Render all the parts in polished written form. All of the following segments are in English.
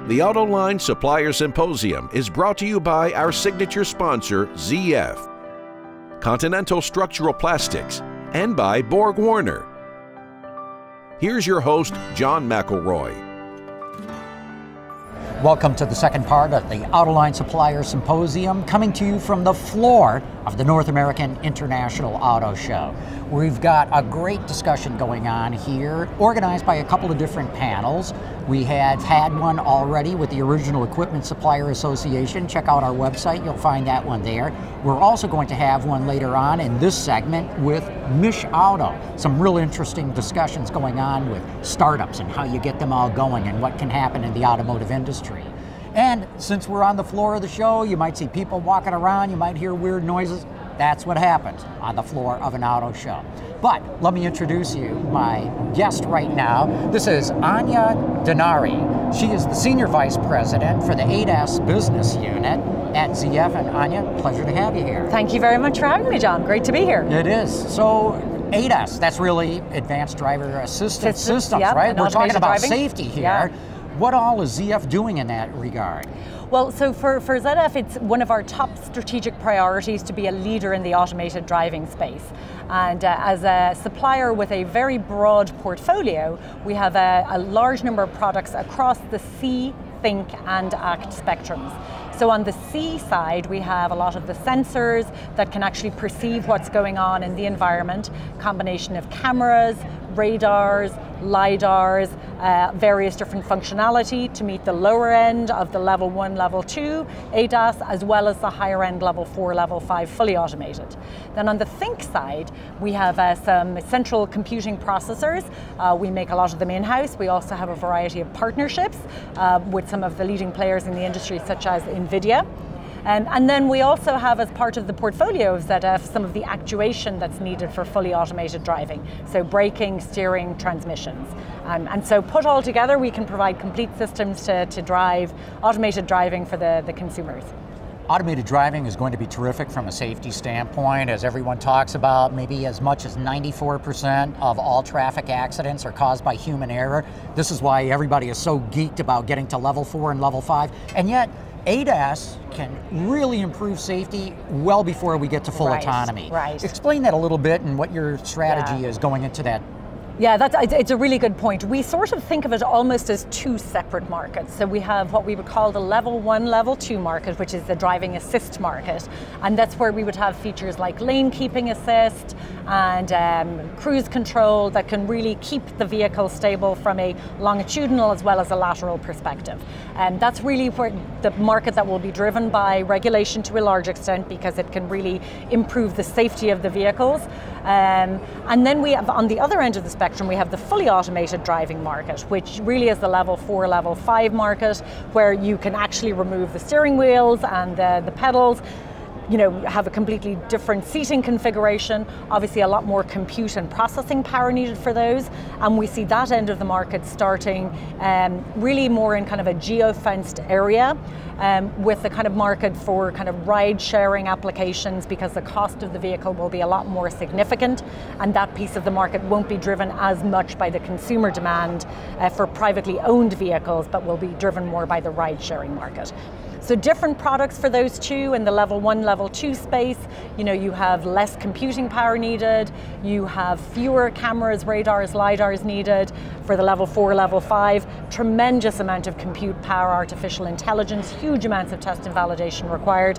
The Autoline Supplier Symposium is brought to you by our signature sponsor, ZF, Continental Structural Plastics, and by Borg-Warner. Here's your host, John McElroy. Welcome to the second part of the Autoline Supplier Symposium, coming to you from the floor of the North American International Auto Show. We've got a great discussion going on here, organized by a couple of different panels. We have had one already with the Original Equipment Supplier Association. Check out our website, you'll find that one there. We're also going to have one later on in this segment with MichAuto. Some real interesting discussions going on with startups and how you get them all going and what can happen in the automotive industry. And since we're on the floor of the show, you might see people walking around, you might hear weird noises. That's what happens on the floor of an auto show. But let me introduce you, my guest right now. This is Aine Denari. She is the Senior Vice President for the ADAS Business Unit at ZF. And Aine, pleasure to have you here. Thank you very much for having me, John. Great to be here. It is. So ADAS, that's really Advanced Driver Assistance Systems, yeah, right? We're talking about driving. safety here. Yeah. What all is ZF doing in that regard? Well, so for ZF, it's one of our top strategic priorities to be a leader in the automated driving space. And as a supplier with a very broad portfolio, we have a large number of products across the see, think, and act spectrums. So on the C side, we have a lot of the sensors that can actually perceive what's going on in the environment, combination of cameras, radars, LiDARs, various different functionality to meet the lower end of the level 1, level 2 ADAS, as well as the higher end level 4, level 5 fully automated. Then on the think side, we have some central computing processors. We make a lot of them in-house. We also have a variety of partnerships with some of the leading players in the industry, such as NVIDIA. And then we also have, as part of the portfolio of ZF, some of the actuation that's needed for fully automated driving. So braking, steering, transmissions. And so put all together, we can provide complete systems to drive automated driving for the consumers. Automated driving is going to be terrific from a safety standpoint. As everyone talks about, maybe as much as 94% of all traffic accidents are caused by human error. This is why everybody is so geeked about getting to level 4 and level 5. And yet, ADAS can really improve safety well before we get to full autonomy. Right. Explain that a little bit and what your strategy is going into that. Yeah, it's a really good point. We sort of think of it almost as two separate markets. So we have what we would call the level 1, level 2 market, which is the driving assist market. And that's where we would have features like lane keeping assist and cruise control that can really keep the vehicle stable from a longitudinal as well as a lateral perspective. And that's really where the market that will be driven by regulation to a large extent, because it can really improve the safety of the vehicles. And then we have, on the other end of the spectrum, we have the fully automated driving market, which really is the level 4, level 5 market, where you can actually remove the steering wheels and the pedals, you know, have a completely different seating configuration, obviously a lot more compute and processing power needed for those. And we see that end of the market starting really more in kind of a geo-fenced area, with the kind of market for kind of ride-sharing applications, because the cost of the vehicle will be a lot more significant, and that piece of the market won't be driven as much by the consumer demand for privately owned vehicles, but will be driven more by the ride-sharing market. So different products for those two. In the level 1, level 2 space, you know, you have less computing power needed, you have fewer cameras, radars, LiDARs needed. For the level 4, level 5, tremendous amount of compute power, artificial intelligence, huge amounts of test and validation required.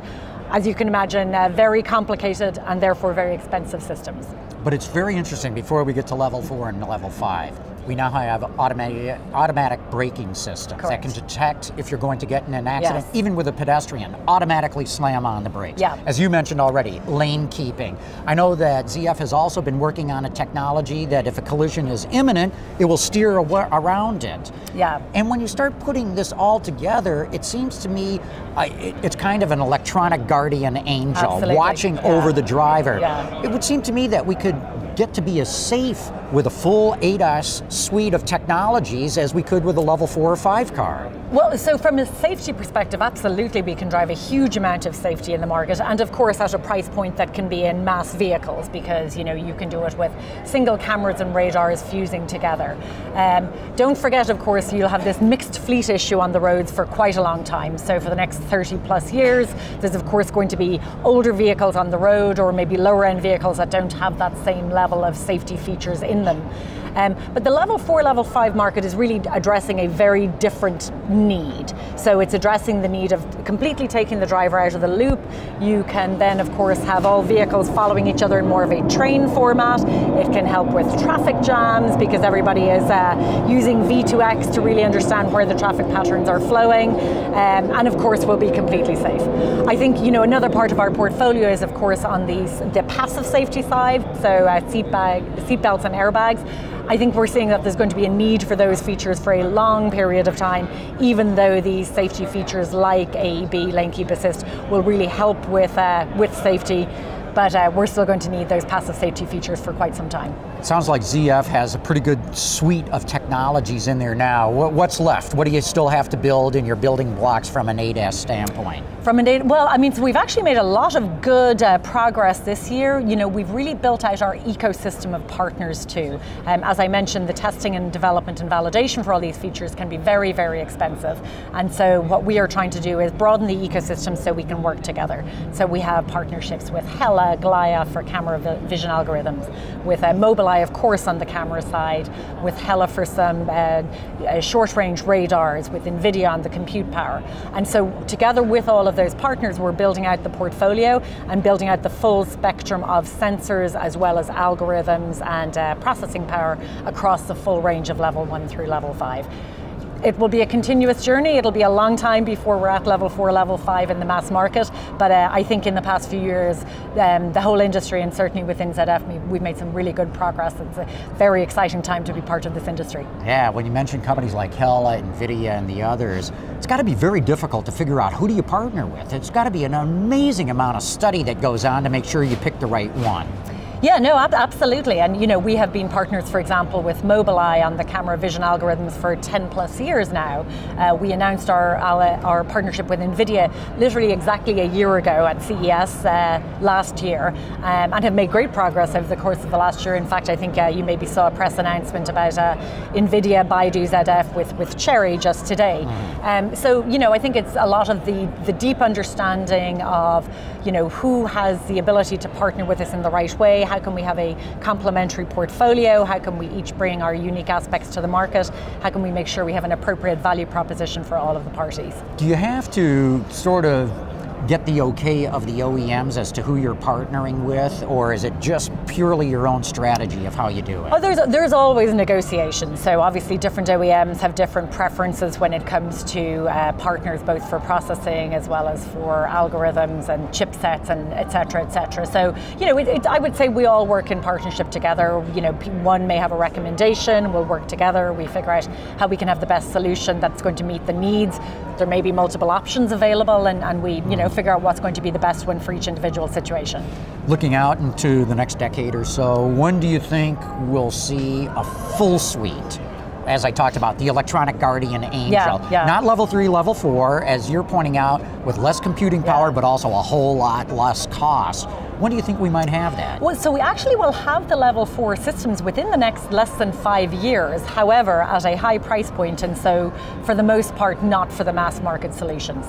As you can imagine, very complicated and therefore very expensive systems. But it's very interesting, before we get to level 4 and level 5, we now have automatic braking systems. Correct. That can detect if you're going to get in an accident, Yes. even with a pedestrian, automatically slam on the brakes. Yeah. As you mentioned already, lane keeping. I know that ZF has also been working on a technology that if a collision is imminent, it will steer around it. Yeah. And when you start putting this all together, it seems to me it's kind of an electronic guardian angel. Absolutely. Watching over the driver. Yeah. It would seem to me that we could get to be as safe with a full ADAS suite of technologies as we could with a level 4 or 5 car. Well, so from a safety perspective, absolutely we can drive a huge amount of safety in the market, and of course at a price point that can be in mass vehicles, because you can do it with single cameras and radars fusing together. Don't forget, of course, you'll have this mixed fleet issue on the roads for quite a long time. So for the next 30 plus years, there's of course going to be older vehicles on the road, or maybe lower end vehicles that don't have that same level of safety features in them. But the level 4, level 5 market is really addressing a very different need. So it's addressing the need of completely taking the driver out of the loop. You can then, of course, have all vehicles following each other in more of a train format. It can help with traffic jams because everybody is using V2X to really understand where the traffic patterns are flowing. And of course, will be completely safe. I think, another part of our portfolio is, of course, on the passive safety side, so seat belts and airbags. I think we're seeing that there's going to be a need for those features for a long period of time, even though these safety features like AEB, lane keep assist, will really help with safety, but we're still going to need those passive safety features for quite some time. Sounds like ZF has a pretty good suite of technologies in there now. What's left? What do you still have to build in your building blocks from an ADAS standpoint? So we've actually made a lot of good progress this year. We've really built out our ecosystem of partners too. As I mentioned, the testing and development and validation for all these features can be very, very expensive. And so what we are trying to do is broaden the ecosystem so we can work together. So we have partnerships with Hella, Glaya for camera vision algorithms, with Mobileye, of course, on the camera side, with Hella for some short-range radars, with NVIDIA on the compute power. And so together with all of those partners, we're building out the portfolio and building out the full spectrum of sensors as well as algorithms and processing power across the full range of level 1 through level 5. It will be a continuous journey. It'll be a long time before we're at level 4, level 5 in the mass market, but I think in the past few years, the whole industry, and certainly within ZF, we've made some really good progress. It's a very exciting time to be part of this industry. Yeah, when you mention companies like Hella, NVIDIA, and the others, it's got to be very difficult to figure out who do you partner with. It's got to be an amazing amount of study that goes on to make sure you pick the right one. Yeah, no, absolutely. And we have been partners, for example, with Mobileye on the camera vision algorithms for 10 plus years now. We announced our partnership with NVIDIA literally exactly a year ago at CES last year, and have made great progress over the course of the last year. In fact, I think you maybe saw a press announcement about NVIDIA Baidu ZF with Cherry just today. So, I think it's a lot of the deep understanding of, who has the ability to partner with us in the right way. How can we have a complementary portfolio? How can we each bring our unique aspects to the market? How can we make sure we have an appropriate value proposition for all of the parties? Do you have to sort of get the okay of the OEMs as to who you're partnering with, or is it just purely your own strategy of how you do it? Oh, there's always negotiation. So obviously different OEMs have different preferences when it comes to partners, both for processing as well as for algorithms and chipsets and et cetera, et cetera. So, I would say we all work in partnership together. One may have a recommendation, we'll work together, we figure out how we can have the best solution that's going to meet the needs. There may be multiple options available, and we, figure out what's going to be the best one for each individual situation. Looking out into the next decade or so, when do you think we'll see a full suite? As I talked about, the electronic guardian angel. Yeah. Not level 3, level 4, as you're pointing out, with less computing power, but also a whole lot less cost. When do you think we might have that? Well, so we actually will have the level 4 systems within the next less than 5 years, however, at a high price point, and so for the most part, not for the mass market solutions.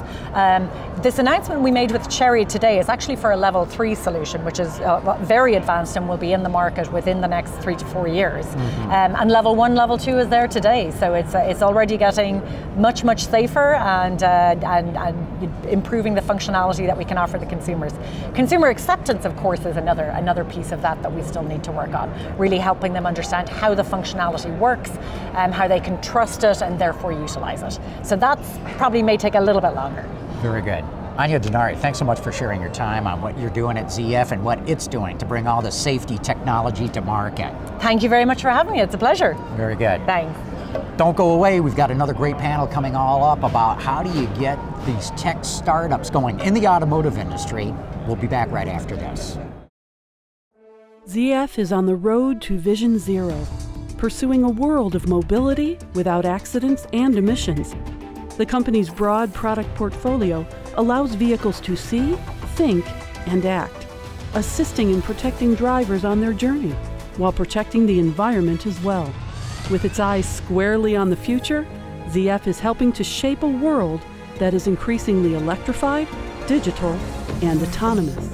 This announcement we made with Cherry today is actually for a level 3 solution, which is very advanced and will be in the market within the next 3 to 4 years. And level 1, level 2 is there today, so it's already getting much, much safer and improving the functionality that we can offer the consumers. Consumer acceptance, of course, is another piece of that we still need to work on. Really helping them understand how the functionality works, how they can trust it and therefore utilize it. So that's probably may take a little bit longer. Very good. Aine Denari, thanks so much for sharing your time on what you're doing at ZF and what it's doing to bring all the safety technology to market. Thank you very much for having me. It's a pleasure. Very good. Thanks. Don't go away. We've got another great panel coming all up about how do you get these tech startups going in the automotive industry. We'll be back right after this. ZF is on the road to Vision Zero, pursuing a world of mobility without accidents and emissions. The company's broad product portfolio allows vehicles to see, think, and act, assisting in protecting drivers on their journey, while protecting the environment as well. With its eyes squarely on the future, ZF is helping to shape a world that is increasingly electrified, digital, and autonomous.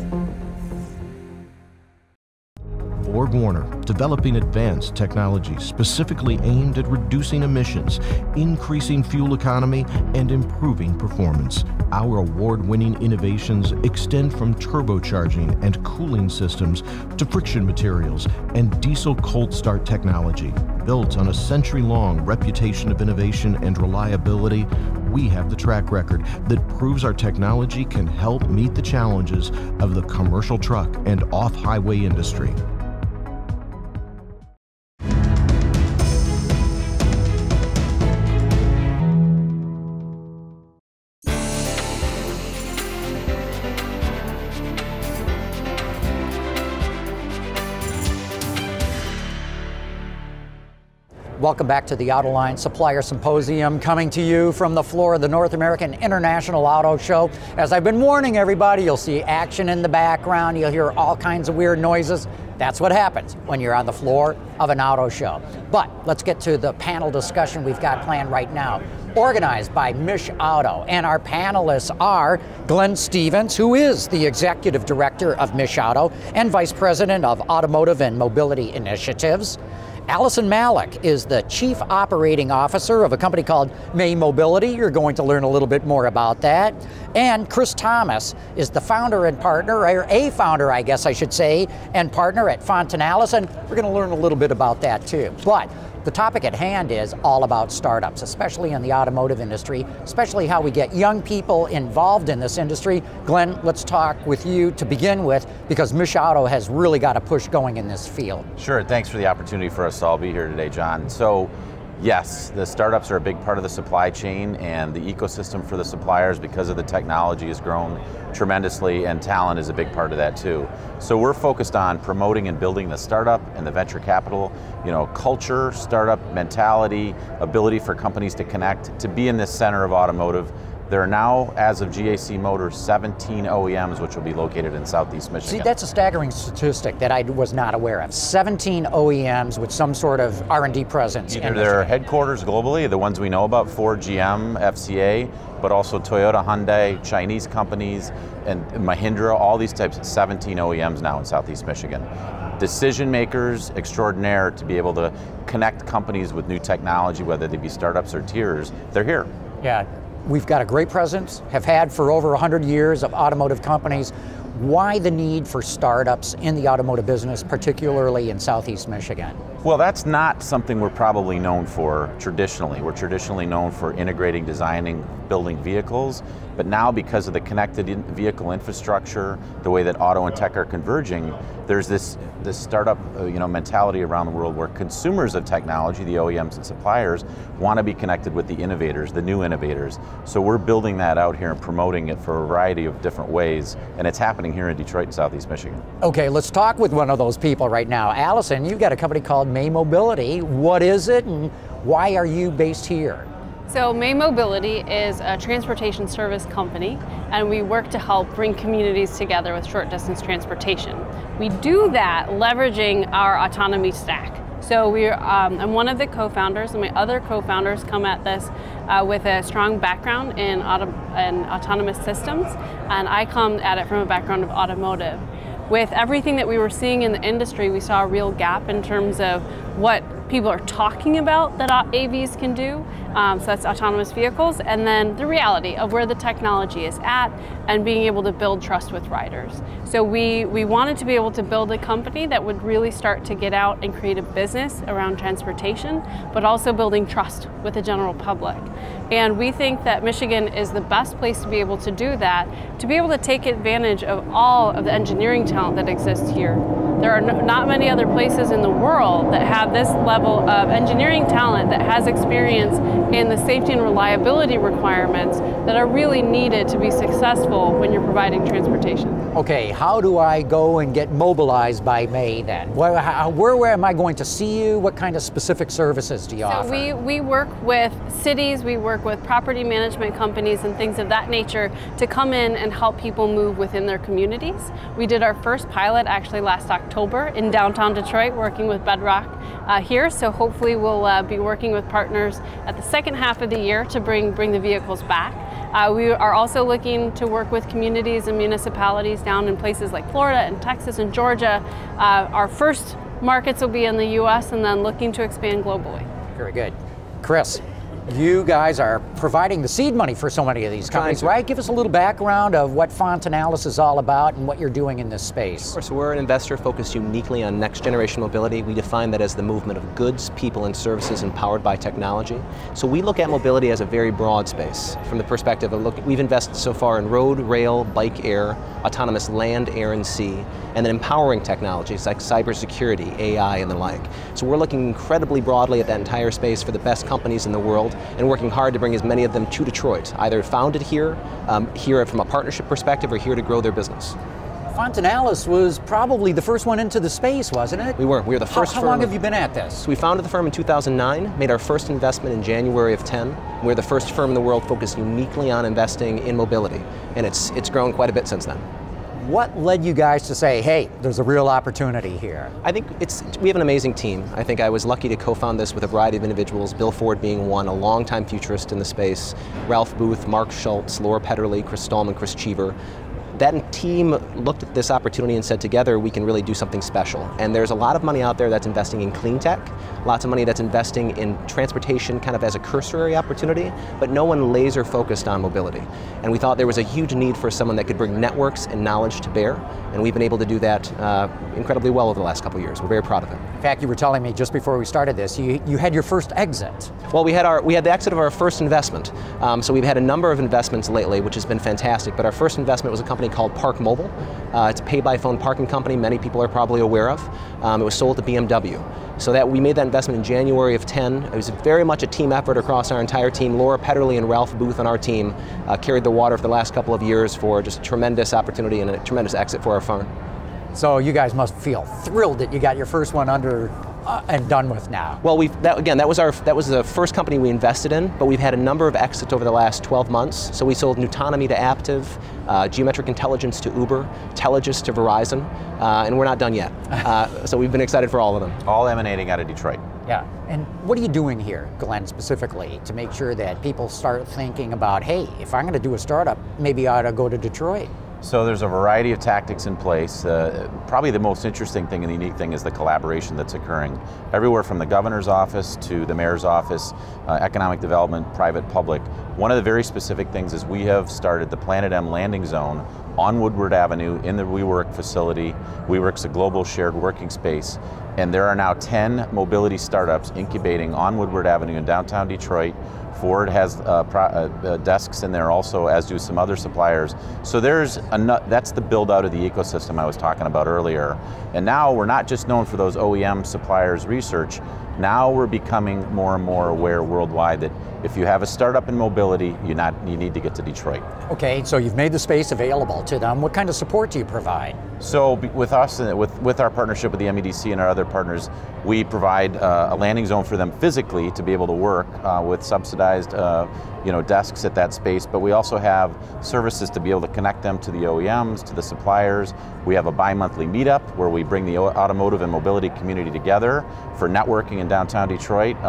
BorgWarner, developing advanced technology specifically aimed at reducing emissions, increasing fuel economy, and improving performance. Our award-winning innovations extend from turbocharging and cooling systems to friction materials and diesel cold start technology. Built on a century-long reputation of innovation and reliability, we have the track record that proves our technology can help meet the challenges of the commercial truck and off-highway industry. Welcome back to the Autoline Supplier Symposium, coming to you from the floor of the North American International Auto Show. As I've been warning everybody, you'll see action in the background, you'll hear all kinds of weird noises. That's what happens when you're on the floor of an auto show. But let's get to the panel discussion we've got planned right now, organized by MichAuto. And our panelists are Glenn Stevens, who is the Executive Director of MichAuto and Vice President of Automotive and Mobility Initiatives. Alisyn Malek is the Chief Operating Officer of a company called May Mobility. You're going to learn a little bit more about that. And Chris Thomas is the founder and partner, or a founder, I guess I should say, and partner at Fontinalis, and we're going to learn a little bit about that too. But the topic at hand is all about startups, especially in the automotive industry, especially how we get young people involved in this industry. Glenn, let's talk with you to begin with, because MichAuto has really got a push going in this field. Sure, thanks for the opportunity for us to all be here today, John. So, yes, the startups are a big part of the supply chain, and the ecosystem for the suppliers, because of the technology, has grown tremendously, and talent is a big part of that too. So we're focused on promoting and building the startup and the venture capital, culture, startup mentality, ability for companies to connect, to be in this center of automotive. There are now, as of GAC Motors, 17 OEMs which will be located in Southeast Michigan. See, that's a staggering statistic that I was not aware of. 17 OEMs with some sort of R&D presence. Either their headquarters globally, the ones we know about, Ford, GM, FCA, but also Toyota, Hyundai, Chinese companies, and Mahindra, all these types of 17 OEMs now in Southeast Michigan. Decision makers extraordinaire to be able to connect companies with new technology, whether they be startups or tiers, they're here. Yeah. We've got a great presence, have had for over 100 years of automotive companies. Why the need for startups in the automotive business, particularly in Southeast Michigan? Well, that's not something we're probably known for traditionally. We're traditionally known for integrating, designing, building vehicles, but now because of the connected vehicle infrastructure, the way that auto and tech are converging, there's this startup mentality around the world where consumers of technology, the OEMs and suppliers, want to be connected with the innovators, the new innovators. So we're building that out here and promoting it for a variety of different ways, and it's happening here in Detroit and Southeast Michigan. Okay, let's talk with one of those people right now. Alisyn, you've got a company called May Mobility. What is it, and why are you based here? So May Mobility is a transportation service company, and we work to help bring communities together with short distance transportation. We do that leveraging our autonomy stack. So I'm one of the co-founders, and my other co-founders come at this with a strong background in autonomous systems, and I come at it from a background of automotive. With everything that we were seeing in the industry, we saw a real gap in terms of what people are talking about that AVs can do, so that's autonomous vehicles, and then the reality of where the technology is at and being able to build trust with riders. So we wanted to be able to build a company that would really start to get out and create a business around transportation, but also building trust with the general public. And we think that Michigan is the best place to be able to do that, to be able to take advantage of all of the engineering talent that exists here. There are not many other places in the world that have this level of engineering talent that has experience in the safety and reliability requirements that are really needed to be successful when you're providing transportation. Okay, how do I go and get mobilized by May then? Where am I going to see you? What kind of specific services do you offer? So we work with cities, we work with property management companies and things of that nature to come in and help people move within their communities. We did our first pilot actually last October in downtown Detroit, working with Bedrock here, so hopefully we'll be working with partners at the second half of the year to bring the vehicles back. We are also looking to work with communities and municipalities down in places like Florida and Texas and Georgia. Our first markets will be in the US and then looking to expand globally. Very good. Chris, you guys are providing the seed money for so many of these companies, right? Give us a little background of what Fontinalis is all about and what you're doing in this space. Of course, we're an investor focused uniquely on next generation mobility. We define that as the movement of goods, people, and services empowered by technology. So we look at mobility as a very broad space from the perspective of, we've invested so far in road, rail, bike, air, autonomous land, air, and sea, and then empowering technologies like cybersecurity, AI, and the like. So we're looking incredibly broadly at that entire space for the best companies in the world and working hard to bring as many of them to Detroit, either founded here, here from a partnership perspective, or here to grow their business. Fontinalis was probably the first one into the space, wasn't it? We were the first firm. How long have you been at this? So we founded the firm in 2009, made our first investment in January of 10. We're the first firm in the world focused uniquely on investing in mobility, and it's grown quite a bit since then. What led you guys to say, hey, there's a real opportunity here? I think we have an amazing team. I think I was lucky to co-found this with a variety of individuals, Bill Ford being one, a longtime futurist in the space, Ralph Booth, Mark Schultz, Laura Petterly, Chris Stallman, Chris Cheever. That team looked at this opportunity and said, together we can really do something special. And there's a lot of money out there that's investing in clean tech, lots of money that's investing in transportation kind of as a cursory opportunity, but no one laser focused on mobility. And we thought there was a huge need for someone that could bring networks and knowledge to bear, and we've been able to do that incredibly well over the last couple of years. We're very proud of it. In fact, you were telling me just before we started this, you had your first exit. Well, we had the exit of our first investment. So we've had a number of investments lately, which has been fantastic, but our first investment was a company called Park Mobile. It's a pay-by-phone parking company many people are probably aware of. It was sold to BMW. So that we made that investment in January of 10. It was very much a team effort across our entire team. Laura Petterly and Ralph Booth on our team carried the water for the last couple of years for just a tremendous opportunity and a tremendous exit for our firm. So you guys must feel thrilled that you got your first one under and done with now. Well, that was the first company we invested in, but we've had a number of exits over the last 12 months. So we sold Nutonomy to Aptiv, Geometric Intelligence to Uber, Telligis to Verizon, and we're not done yet. So we've been excited for all of them. All emanating out of Detroit. Yeah, and what are you doing here, Glenn, specifically, to make sure that people start thinking about, hey, if I'm going to do a startup, maybe I ought to go to Detroit? So there's a variety of tactics in place. Probably the most interesting thing and the unique thing is the collaboration that's occurring everywhere from the governor's office to the mayor's office, economic development, private, public. One of the very specific things is we have started the Planet M landing zone on Woodward Avenue in the WeWork facility. WeWork's a global shared working space, and there are now 10 mobility startups incubating on Woodward Avenue in downtown Detroit. Ford has desks in there also, as do some other suppliers. So that's the build out of the ecosystem I was talking about earlier. And now we're not just known for those OEM suppliers research, now we're becoming more and more aware worldwide that if you have a startup in mobility, you need to get to Detroit. Okay, so you've made the space available to them. What kind of support do you provide? So with us, with our partnership with the MEDC and our other partners, we provide a landing zone for them physically to be able to work with subsidized desks at that space, but we also have services to be able to connect them to the OEMs, to the suppliers. We have a bi-monthly meetup where we bring the automotive and mobility community together for networking in downtown Detroit.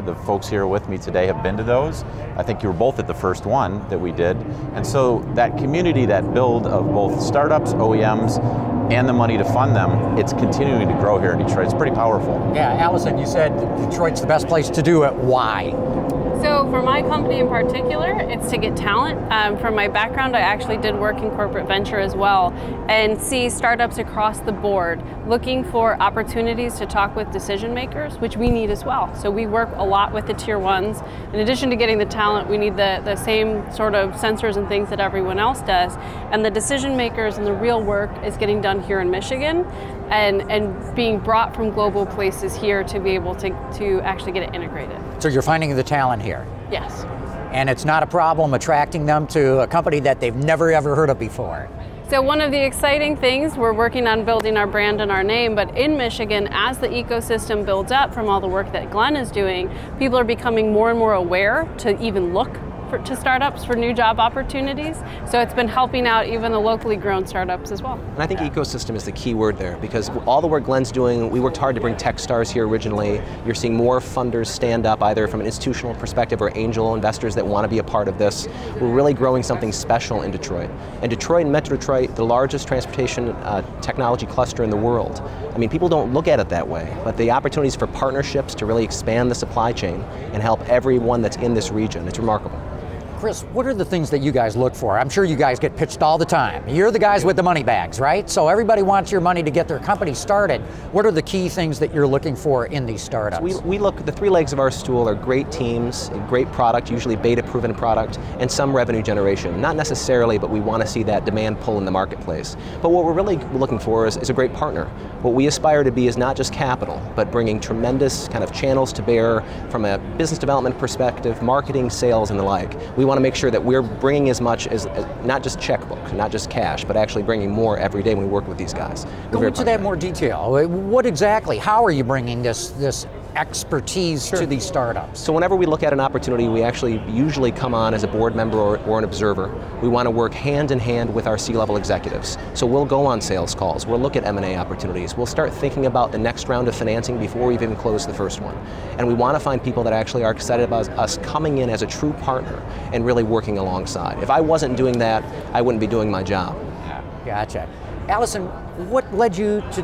The folks here with me today have been to those. I think you were both at the first one that we did. And so that community, that build of both startups, OEMs, and the money to fund them, it's continuing to grow here in Detroit. It's pretty powerful. Yeah, Alisyn, you said Detroit's the best place to do it. Why? So for my company in particular, it's to get talent. From my background, I actually did work in corporate venture as well and see startups across the board looking for opportunities to talk with decision makers, which we need as well. So we work a lot with the tier ones. In addition to getting the talent, we need the same sort of sensors and things that everyone else does. And the decision makers and the real work is getting done here in Michigan. and being brought from global places here to be able to actually get it integrated. So you're finding the talent here? Yes. And it's not a problem attracting them to a company that they've never ever heard of before? So one of the exciting things, we're working on building our brand and our name, but in Michigan, as the ecosystem builds up from all the work that Glenn is doing, people are becoming more and more aware to even look to startups for new job opportunities. So it's been helping out even the locally grown startups as well. And I think ecosystem is the key word there, because all the work Glenn's doing, we worked hard to bring Techstars here originally. You're seeing more funders stand up either from an institutional perspective or angel investors that want to be a part of this. We're really growing something special in Detroit. And Detroit and Metro Detroit, the largest transportation technology cluster in the world. I mean, people don't look at it that way, but the opportunities for partnerships to really expand the supply chain and help everyone that's in this region, it's remarkable. Chris, what are the things that you guys look for? I'm sure you guys get pitched all the time. You're the guys with the money bags, right? So everybody wants your money to get their company started. What are the key things that you're looking for in these startups? So we look, the three legs of our stool are great teams, a great product, usually beta-proven product, and some revenue generation. Not necessarily, but we want to see that demand pull in the marketplace. But what we're really looking for is a great partner. What we aspire to be is not just capital, but bringing tremendous kind of channels to bear from a business development perspective, marketing, sales, and the like. We want to make sure that we're bringing as much as not just checkbook, not just cash, but actually bringing more every day when we work with these guys. Go into that more detail. What exactly, how are you bringing this expertise to these startups? So whenever we look at an opportunity, we actually usually come on as a board member or an observer. We want to work hand in hand with our C-level executives. So we'll go on sales calls, we'll look at M&A opportunities, we'll start thinking about the next round of financing before we've even closed the first one. And we want to find people that actually are excited about us coming in as a true partner and really working alongside. If I wasn't doing that, I wouldn't be doing my job. Gotcha. Alisyn, what led you to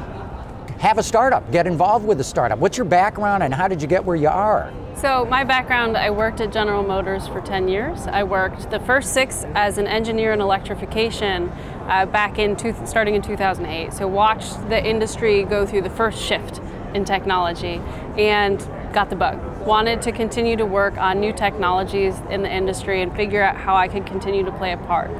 have a startup, get involved with a startup? What's your background and how did you get where you are? So my background, I worked at General Motors for 10 years. I worked the first 6 as an engineer in electrification starting in 2008. So watched the industry go through the first shift in technology and got the bug. Wanted to continue to work on new technologies in the industry and figure out how I could continue to play a part.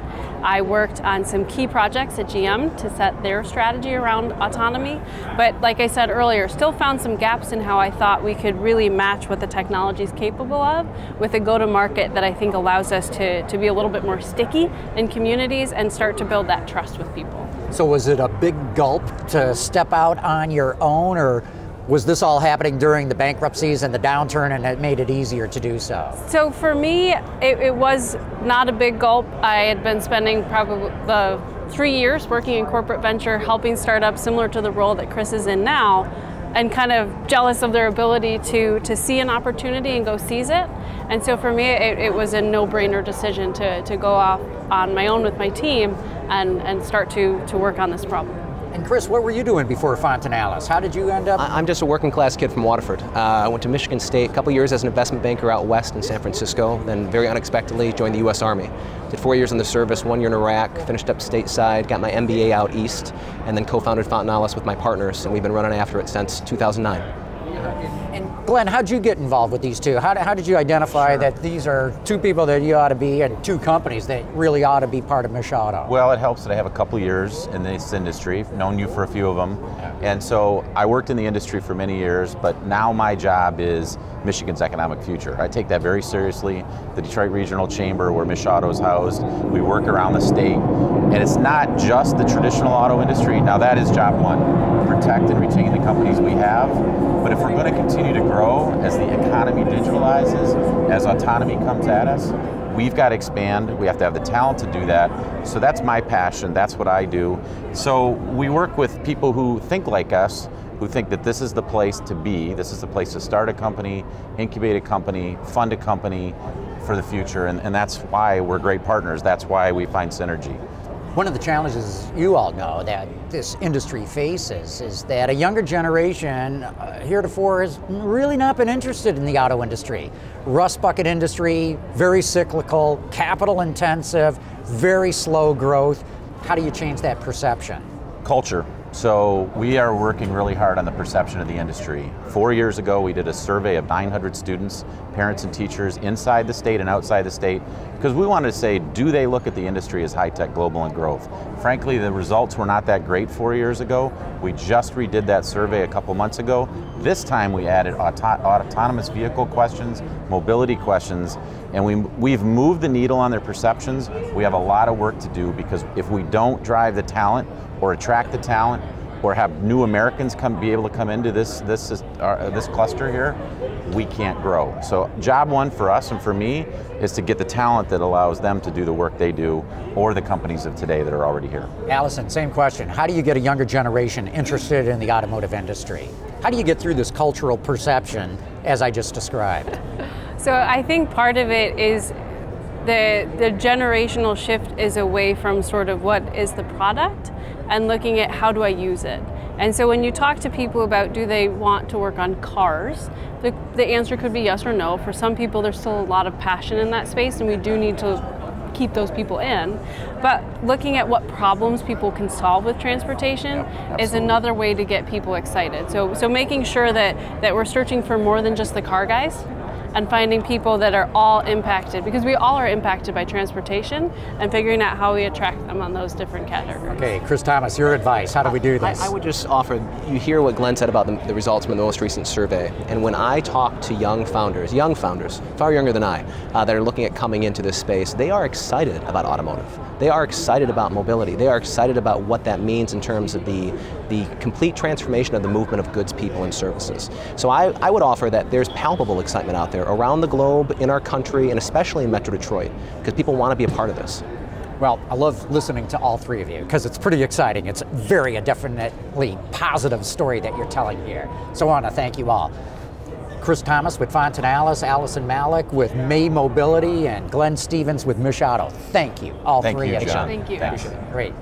I worked on some key projects at GM to set their strategy around autonomy, but like I said earlier, still found some gaps in how I thought we could really match what the technology is capable of with a go-to-market that I think allows us to be a little bit more sticky in communities and start to build that trust with people. So was it a big gulp to step out on your own, or was this all happening during the bankruptcies and the downturn and it made it easier to do so? So for me, it was not a big gulp. I had been spending probably the 3 years working in corporate venture, helping startups similar to the role that Chris is in now, and kind of jealous of their ability to see an opportunity and go seize it. And so for me, it was a no-brainer decision to go off on my own with my team and start to work on this problem. And Chris, what were you doing before Fontinalis? How did you end up? I'm just a working class kid from Waterford. I went to Michigan State, a couple years as an investment banker out west in San Francisco, then very unexpectedly joined the US Army. Did 4 years in the service, 1 year in Iraq, finished up stateside, got my MBA out east, and then co-founded Fontinalis with my partners, and we've been running after it since 2009. And Glenn, how'd you get involved with these two? How did you identify that these are two people that you ought to be, and two companies that really ought to be part of MichAuto? Well, it helps that I have a couple years in this industry, known you for a few of them. And so I worked in the industry for many years, but now my job is Michigan's economic future. I take that very seriously. The Detroit Regional Chamber, where MichAuto is housed, we work around the state. And it's not just the traditional auto industry. Now that is job one, protect and retain the companies we have. But if we're going to continue to grow as the economy digitalizes, as autonomy comes at us, we've got to expand. We have to have the talent to do that. So that's my passion. That's what I do. So we work with people who think like us, who think that this is the place to be. This is the place to start a company, incubate a company, fund a company for the future. And that's why we're great partners. That's why we find synergy. One of the challenges you all know that this industry faces is that a younger generation heretofore has really not been interested in the auto industry. Rust bucket industry, very cyclical, capital intensive, very slow growth. How do you change that perception? Culture. So we are working really hard on the perception of the industry. 4 years ago, we did a survey of 900 students, parents and teachers inside the state and outside the state, because we wanted to say, do they look at the industry as high-tech, global, and growth? Frankly, the results were not that great 4 years ago. We just redid that survey a couple months ago. This time we added autonomous vehicle questions, mobility questions, and we've moved the needle on their perceptions. We have a lot of work to do, because if we don't drive the talent or attract the talent or have new Americans be able to come into this cluster here, we can't grow. So job one for us and for me is to get the talent that allows them to do the work they do, or the companies of today that are already here. Alisyn, same question. How do you get a younger generation interested in the automotive industry? How do you get through this cultural perception as I just described? So I think part of it is the generational shift is away from sort of what is the product and looking at how do I use it. And so when you talk to people about do they want to work on cars, the answer could be yes or no. For some people there's still a lot of passion in that space, and we do need to keep those people in. But looking at what problems people can solve with transportation is another way to get people excited. So making sure that we're searching for more than just the car guys, and finding people that are all impacted, because we all are impacted by transportation, and figuring out how we attract them on those different categories. Okay, Chris Thomas, your advice, how do we do this? I would just offer, you hear what Glenn said about the results from the most recent survey, and when I talk to young founders, far younger than I, that are looking at coming into this space, they are excited about automotive. They are excited about mobility. They are excited about what that means in terms of the complete transformation of the movement of goods, people, and services. So I would offer that there's palpable excitement out there around the globe, in our country, and especially in Metro Detroit, because people want to be a part of this. Well, I love listening to all three of you, because it's pretty exciting. It's very a definitely positive story that you're telling here. So I want to thank you all. Chris Thomas with Fontinalis, Alisyn Malek with May Mobility, and Glenn Stevens with MichAuto. Thank you, all three of you. Thank you. Thanks. Great.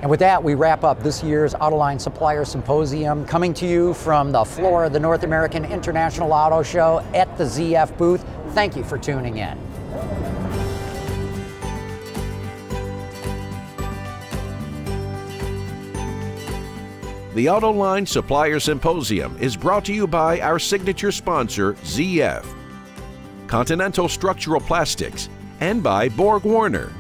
And with that, we wrap up this year's Autoline Supplier Symposium, coming to you from the floor of the North American International Auto Show at the ZF booth. Thank you for tuning in. The Autoline Supplier Symposium is brought to you by our signature sponsor, ZF, Continental Structural Plastics, and by BorgWarner.